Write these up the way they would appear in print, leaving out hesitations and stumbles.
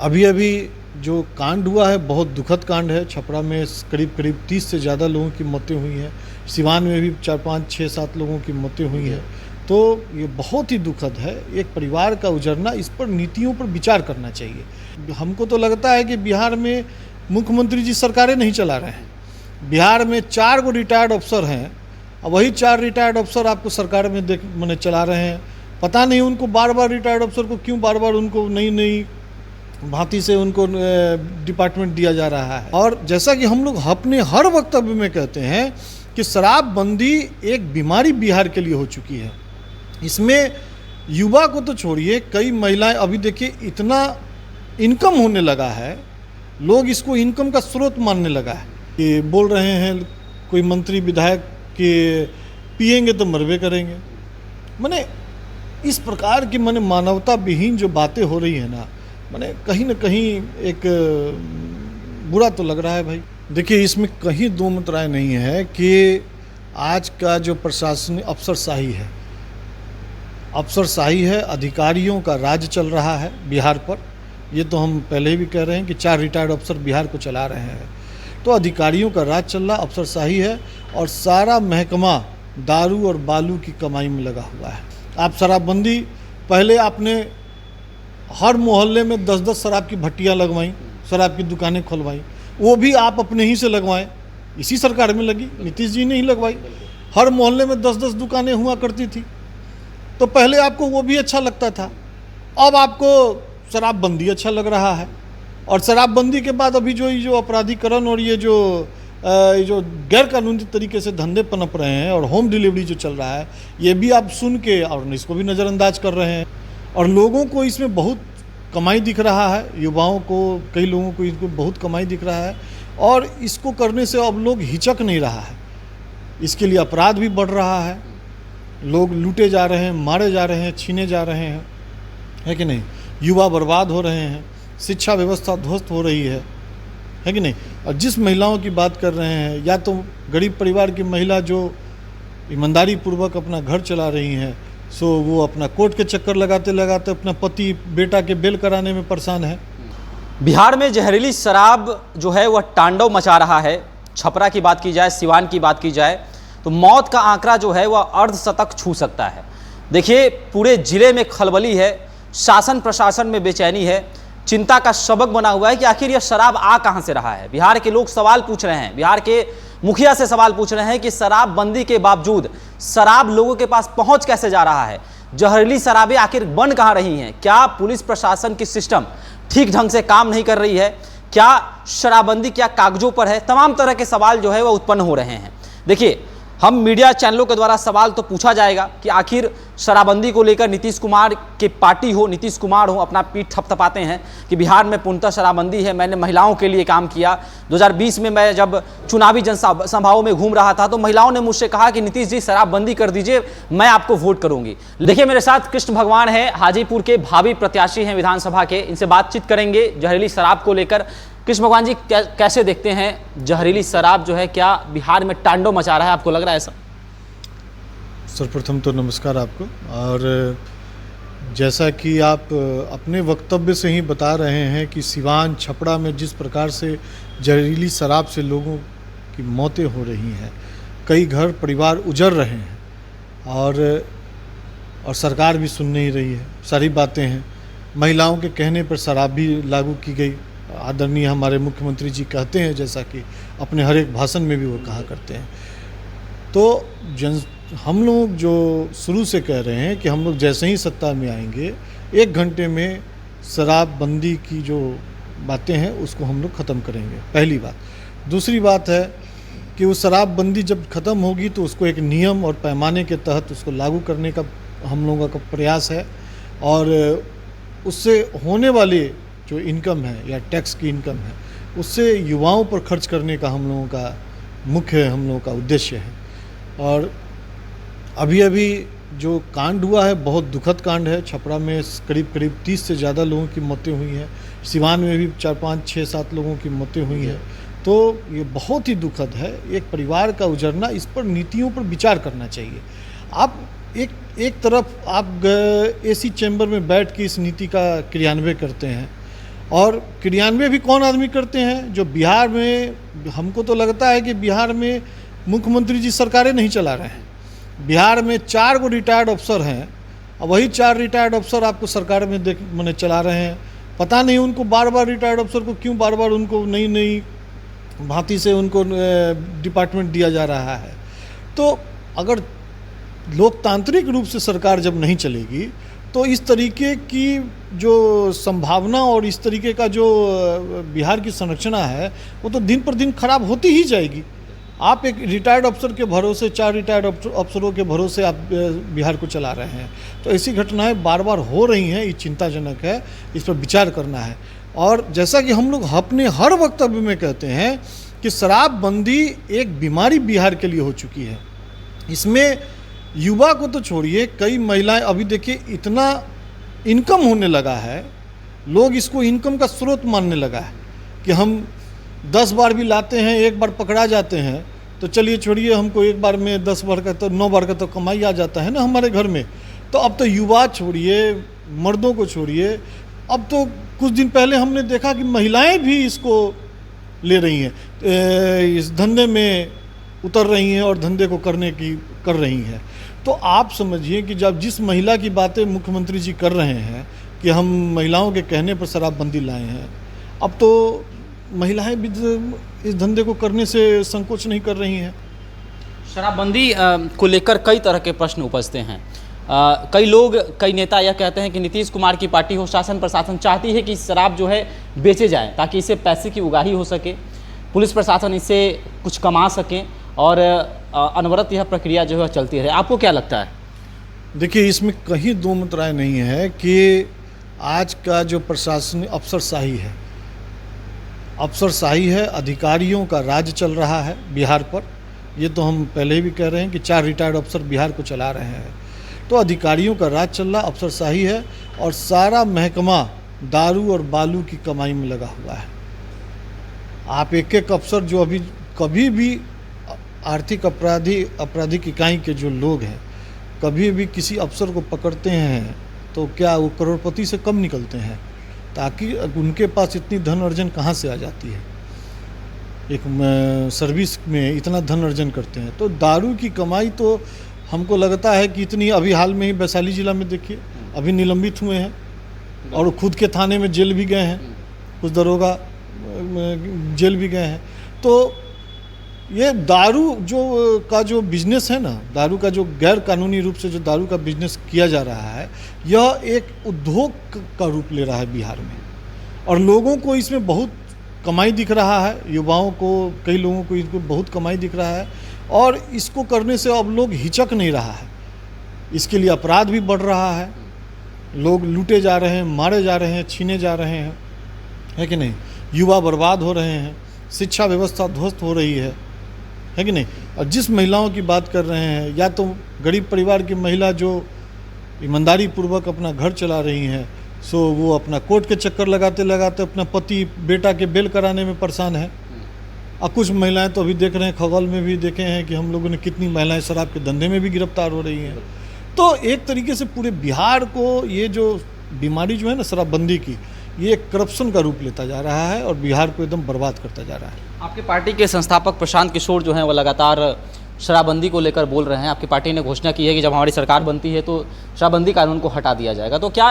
अभी अभी जो कांड हुआ है बहुत दुखद कांड है। छपरा में करीब करीब 30 से ज़्यादा लोगों की मौतें हुई हैं। सिवान में भी 4, 5, 6, 7 लोगों की मौतें हुई हैं। तो ये बहुत ही दुखद है। एक परिवार का उजड़ना, इस पर नीतियों पर विचार करना चाहिए। हमको तो लगता है कि बिहार में मुख्यमंत्री जी सरकारें नहीं चला रहे हैं। बिहार में 4 गो रिटायर्ड अफसर हैं और वही 4 रिटायर्ड अफसर आपको सरकार में मैंने चला रहे हैं। पता नहीं उनको बार बार रिटायर्ड अफसर को क्यों बार बार उनको नई नई भांति से उनको डिपार्टमेंट दिया जा रहा है। और जैसा कि हम लोग अपने हर वक्तव्य में कहते हैं कि शराबबंदी एक बीमारी बिहार के लिए हो चुकी है। इसमें युवा को तो छोड़िए, कई महिलाएं, अभी देखिए इतना इनकम होने लगा है, लोग इसको इनकम का स्रोत मानने लगा है। कि बोल रहे हैं कोई मंत्री विधायक कि पिएंगे तो मरबे करेंगे। माने इस प्रकार की मानवता विहीन जो बातें हो रही है ना, माने कहीं ना कहीं एक बुरा तो लग रहा है भाई। देखिए इसमें कहीं दो मत राय नहीं है कि आज का जो प्रशासनिक अफसरशाही है, अधिकारियों का राज चल रहा है बिहार पर। ये तो हम पहले भी कह रहे हैं कि 4 रिटायर्ड अफसर बिहार को चला रहे हैं। तो अधिकारियों का राज चल रहा, अफसरशाही है और सारा महकमा दारू और बालू की कमाई में लगा हुआ है। आप शराबबंदी, पहले आपने हर मोहल्ले में 10-10 शराब की भट्टियाँ लगवाई, शराब की दुकानें खुलवाई, वो भी आप अपने ही से लगवाएं। इसी सरकार में लगी, नीतीश जी ने ही लगवाई। हर मोहल्ले में 10-10 दुकानें हुआ करती थी। तो पहले आपको वो भी अच्छा लगता था, अब आपको शराबबंदी अच्छा लग रहा है। और शराबबंदी के बाद अभी जो अपराधीकरण और ये जो गैर कानूनी तरीके से धंधे पनप रहे हैं और होम डिलीवरी जो चल रहा है, ये भी आप सुन के और इसको भी नज़रअंदाज कर रहे हैं। और लोगों को इसमें बहुत कमाई दिख रहा है, युवाओं को, कई लोगों को इसको बहुत कमाई दिख रहा है। और इसको करने से अब लोग हिचक नहीं रहा है। इसके लिए अपराध भी बढ़ रहा है, लोग लूटे जा रहे हैं, मारे जा रहे हैं, छीने जा रहे हैं, है कि नहीं। युवा बर्बाद हो रहे हैं, शिक्षा व्यवस्था ध्वस्त हो रही है कि नहीं। और जिस महिलाओं की बात कर रहे हैं, या तो गरीब परिवार की महिला जो ईमानदारी पूर्वक अपना घर चला रही हैं, सो वो अपना कोर्ट के चक्कर लगाते लगाते अपना पति बेटा के बेल कराने में परेशान है। बिहार में जहरीली शराब जो है वह तांडव मचा रहा है। छपरा की बात की जाए, सिवान की बात की जाए तो मौत का आंकड़ा जो है वह अर्धशतक छू सकता है। देखिए पूरे जिले में खलबली है, शासन प्रशासन में बेचैनी है, चिंता का सबक बना हुआ है कि आखिर यह शराब आ कहां से रहा है। बिहार के लोग सवाल पूछ रहे हैं, बिहार के मुखिया से सवाल पूछ रहे हैं कि शराबबंदी के बावजूद शराब लोगों के पास पहुंच कैसे जा रहा है। जहरीली शराबें आखिर बन कहां रही हैं। क्या पुलिस प्रशासन की सिस्टम ठीक ढंग से काम नहीं कर रही है? क्या शराबबंदी क्या कागजों पर है? तमाम तरह के सवाल जो है वह उत्पन्न हो रहे हैं। देखिए हम मीडिया चैनलों के द्वारा सवाल तो पूछा जाएगा कि आखिर शराबबंदी को लेकर नीतीश कुमार की पार्टी हो, नीतीश कुमार हो, अपना पीठ थपथपाते हैं कि बिहार में पूर्णतः शराबबंदी है। मैंने महिलाओं के लिए काम किया। 2020 में मैं जब चुनावी जनसभाओं में घूम रहा था तो महिलाओं ने मुझसे कहा कि नीतीश जी शराबबंदी कर दीजिए, मैं आपको वोट करूंगी। देखिए मेरे साथ कृष्ण भगवान है, हाजीपुर के भावी प्रत्याशी हैं विधानसभा के। इनसे बातचीत करेंगे जहरीली शराब को लेकर। कृष्ण भगवान जी, कैसे देखते हैं जहरीली शराब जो है, क्या बिहार में तांडव मचा रहा है, आपको लग रहा है ऐसा? सर्वप्रथम तो नमस्कार आपको। और जैसा कि आप अपने वक्तव्य से ही बता रहे हैं कि सिवान, छपरा में जिस प्रकार से जहरीली शराब से लोगों की मौतें हो रही हैं, कई घर परिवार उजड़ रहे हैं और सरकार भी सुन नहीं रही है। सारी बातें हैं, महिलाओं के कहने पर शराब भी लागू की गई। आदरणीय हमारे मुख्यमंत्री जी कहते हैं, जैसा कि अपने हर एक भाषण में भी वो कहा करते हैं। तो हम लोग जो शुरू से कह रहे हैं कि हम लोग जैसे ही सत्ता में आएंगे 1 घंटे में शराबबंदी की जो बातें हैं उसको हम लोग ख़त्म करेंगे, पहली बात। दूसरी बात है कि वो शराबबंदी जब ख़त्म होगी तो उसको एक नियम और पैमाने के तहत उसको लागू करने का हम लोगों का प्रयास है। और उससे होने वाले जो इनकम है या टैक्स की इनकम है, उससे युवाओं पर खर्च करने का हम लोगों का मुख्य हम लोगों का उद्देश्य है। और अभी अभी जो कांड हुआ है बहुत दुखद कांड है। छपरा में करीब करीब 30 से ज़्यादा लोगों की मौतें हुई हैं। सिवान में भी 4, 5, 6, 7 लोगों की मौतें हुई हैं। तो ये बहुत ही दुखद है। एक परिवार का उजड़ना, इस पर नीतियों पर विचार करना चाहिए। आप एक तरफ आप एसी चैम्बर में बैठ के इस नीति का क्रियान्वयन करते हैं और क्रियान्वयन भी कौन आदमी करते हैं? जो बिहार में, हमको तो लगता है कि बिहार में मुख्यमंत्री जी सरकारें नहीं चला रहे हैं। बिहार में 4 गो रिटायर्ड अफसर हैं और वही 4 रिटायर्ड अफसर आपको सरकार में मैंने चला रहे हैं। पता नहीं उनको बार बार रिटायर्ड अफसर को क्यों बार बार उनको नई नई भांति से उनको डिपार्टमेंट दिया जा रहा है। तो अगर लोकतांत्रिक रूप से सरकार जब नहीं चलेगी तो इस तरीके की जो संभावना और इस तरीके का जो बिहार की संरचना है वो तो दिन पर दिन खराब होती ही जाएगी। आप एक रिटायर्ड अफसर के भरोसे, 4 रिटायर्ड अफसरों के भरोसे आप बिहार को चला रहे हैं। तो ऐसी घटनाएं बार बार हो रही हैं, ये चिंताजनक है, इस पर विचार करना है। और जैसा कि हम लोग अपने हर वक्तव्य में कहते हैं कि शराबबंदी एक बीमारी बिहार के लिए हो चुकी है। इसमें युवा को तो छोड़िए, कई महिलाएं, अभी देखिए इतना इनकम होने लगा है, लोग इसको इनकम का स्रोत मानने लगा है कि हम 10 बार भी लाते हैं, एक बार पकड़ा जाते हैं तो चलिए छोड़िए, हमको एक बार में 10 बार का तो 9 बार का तो कमाई आ जाता है ना हमारे घर में। तो अब तो युवा छोड़िए, मर्दों को छोड़िए, अब तो कुछ दिन पहले हमने देखा कि महिलाएं भी इसको ले रही हैं, इस धंधे में उतर रही हैं और धंधे को कर रही हैं। तो आप समझिए कि जब जिस महिला की बातें मुख्यमंत्री जी कर रहे हैं कि हम महिलाओं के कहने पर शराबबंदी लाए हैं, अब तो महिलाएं भी इस धंधे को करने से संकोच नहीं कर रही हैं। शराबबंदी को लेकर कई तरह के प्रश्न उपजते हैं। कई लोग, कई नेता यह कहते हैं कि नीतीश कुमार की पार्टी हो, शासन प्रशासन चाहती है कि शराब जो है बेचे जाए ताकि इससे पैसे की उगाही हो सके, पुलिस प्रशासन इससे कुछ कमा सकें और अनवरत यह प्रक्रिया जो है चलती रहे। आपको क्या लगता है? देखिए, इसमें कहीं दो मत राय नहीं है कि आज का जो प्रशासन अफसरशाही है, अधिकारियों का राज चल रहा है बिहार पर। ये तो हम पहले ही भी कह रहे हैं कि 4 रिटायर्ड अफसर बिहार को चला रहे हैं। तो अधिकारियों का राज चल रहा, अफसरशाही है और सारा महकमा दारू और बालू की कमाई में लगा हुआ है। आप एक एक अफसर जो अभी कभी भी आर्थिक आपराधिक इकाई के जो लोग हैं, कभी भी किसी अफसर को पकड़ते हैं तो क्या वो करोड़पति से कम निकलते हैं? ताकि उनके पास इतनी धन अर्जन कहाँ से आ जाती है? एक सर्विस में इतना धन अर्जन करते हैं। तो दारू की कमाई तो हमको लगता है कि इतनी, अभी हाल में ही वैशाली जिला में देखिए अभी निलंबित हुए हैं और खुद के थाने में जेल भी गए हैं, कुछ दरोगा जेल भी गए हैं। तो ये दारू जो बिजनेस है ना, दारू का जो गैर कानूनी रूप से जो दारू का बिजनेस किया जा रहा है, यह एक उद्योग का रूप ले रहा है बिहार में और लोगों को इसमें बहुत कमाई दिख रहा है। युवाओं को, कई लोगों को इसको बहुत कमाई दिख रहा है और इसको करने से अब लोग हिचक नहीं रहा है। इसके लिए अपराध भी बढ़ रहा है, लोग लूटे जा रहे हैं, मारे जा रहे हैं, छीने जा रहे हैं, है कि नहीं? युवा बर्बाद हो रहे हैं, शिक्षा व्यवस्था ध्वस्त हो रही है कि नहीं? और जिस महिलाओं की बात कर रहे हैं, या तो गरीब परिवार की महिला जो ईमानदारी पूर्वक अपना घर चला रही हैं, सो वो अपना कोर्ट के चक्कर लगाते लगाते अपना पति बेटा के बेल कराने में परेशान है। और कुछ महिलाएं तो अभी देख रहे हैं, खगौल में भी देखे हैं कि हम लोगों ने कितनी महिलाएं शराब के धंधे में भी गिरफ्तार हो रही हैं। तो एक तरीके से पूरे बिहार को ये जो बीमारी जो है ना शराबबंदी की, ये करप्शन का रूप लेता जा रहा है और बिहार को एकदम बर्बाद करता जा रहा है। आपकी पार्टी के संस्थापक प्रशांत किशोर जो हैं वो लगातार शराबबंदी को लेकर बोल रहे हैं। आपकी पार्टी ने घोषणा की है कि जब हमारी सरकार बनती है तो शराबबंदी कानून को हटा दिया जाएगा। तो क्या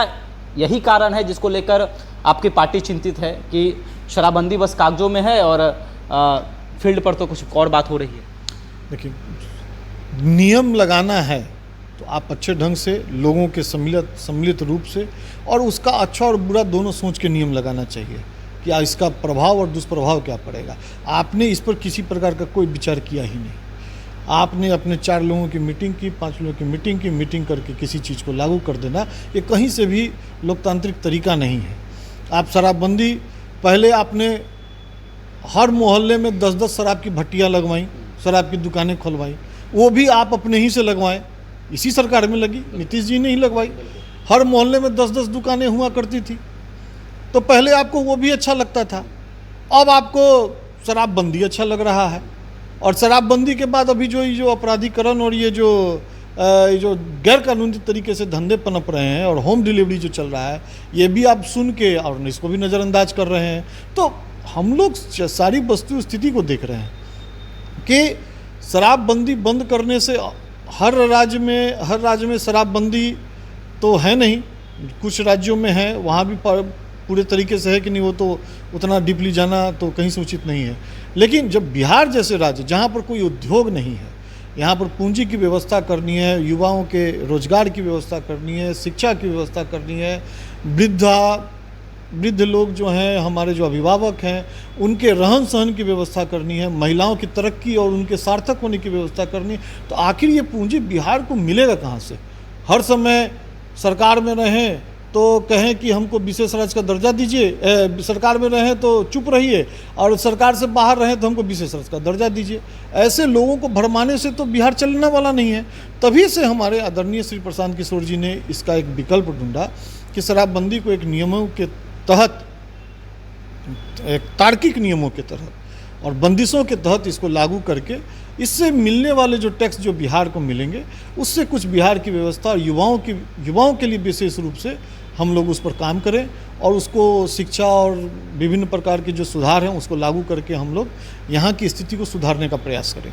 यही कारण है जिसको लेकर आपकी पार्टी चिंतित है कि शराबबंदी बस कागजों में है और फील्ड पर तो कुछ और बात हो रही है? देखिए, नियम लगाना है तो आप अच्छे ढंग से लोगों के सम्मिलित रूप से और उसका अच्छा और बुरा दोनों सोच के नियम लगाना चाहिए कि इसका प्रभाव और दुष्प्रभाव क्या पड़ेगा। आपने इस पर किसी प्रकार का कोई विचार किया ही नहीं। आपने अपने 4 लोगों की मीटिंग की, 5 लोगों की मीटिंग करके किसी चीज़ को लागू कर देना, ये कहीं से भी लोकतांत्रिक तरीका नहीं है। आप शराबबंदी, पहले आपने हर मोहल्ले में 10-10 शराब की भट्टियाँ लगवाई, शराब की दुकानें खुलवाई, वो भी आप अपने ही से लगवाएं। इसी सरकार में लगी, नीतीश जी ने ही लगवाई। हर मोहल्ले में 10-10 दुकानें हुआ करती थी, तो पहले आपको वो भी अच्छा लगता था। अब आपको शराबबंदी अच्छा लग रहा है और शराबबंदी के बाद अभी जो अपराधीकरण और ये जो ये जो गैर कानूनी तरीके से धंधे पनप रहे हैं और होम डिलीवरी जो चल रहा है, ये भी आप सुन के और इसको भी नज़रअंदाज कर रहे हैं। तो हम लोग सारी वस्तु स्थिति को देख रहे हैं कि शराबबंदी बंद करने से हर राज्य में शराबबंदी तो है नहीं, कुछ राज्यों में है, वहाँ भी पूरे तरीके से है कि नहीं, वो तो उतना डीपली जाना तो कहीं से उचित नहीं है। लेकिन जब बिहार जैसे राज्य जहाँ पर कोई उद्योग नहीं है, यहाँ पर पूंजी की व्यवस्था करनी है, युवाओं के रोजगार की व्यवस्था करनी है, शिक्षा की व्यवस्था करनी है, वृद्ध लोग जो हैं, हमारे जो अभिभावक हैं, उनके रहन सहन की व्यवस्था करनी है, महिलाओं की तरक्की और उनके सार्थक होने की व्यवस्था करनी है, तो आखिर ये पूंजी बिहार को मिलेगा कहाँ से? हर समय सरकार में रहें तो कहें कि हमको विशेष राज्य का दर्जा दीजिए, सरकार में रहें तो चुप रहिए, और सरकार से बाहर रहें तो हमको विशेष राज्य का दर्जा दीजिए। ऐसे लोगों को भरमाने से तो बिहार चलने वाला नहीं है। तभी से हमारे आदरणीय श्री प्रशांत किशोर जी ने इसका एक विकल्प ढूंढा कि शराबबंदी को एक नियमों के तहत, एक तार्किक नियमों के तहत और बंदिशों के तहत इसको लागू करके इससे मिलने वाले जो टैक्स जो बिहार को मिलेंगे, उससे कुछ बिहार की व्यवस्था और युवाओं के लिए विशेष रूप से हम लोग उस पर काम करें और उसको शिक्षा और विभिन्न प्रकार के जो सुधार हैं उसको लागू करके हम लोग यहाँ की स्थिति को सुधारने का प्रयास करें।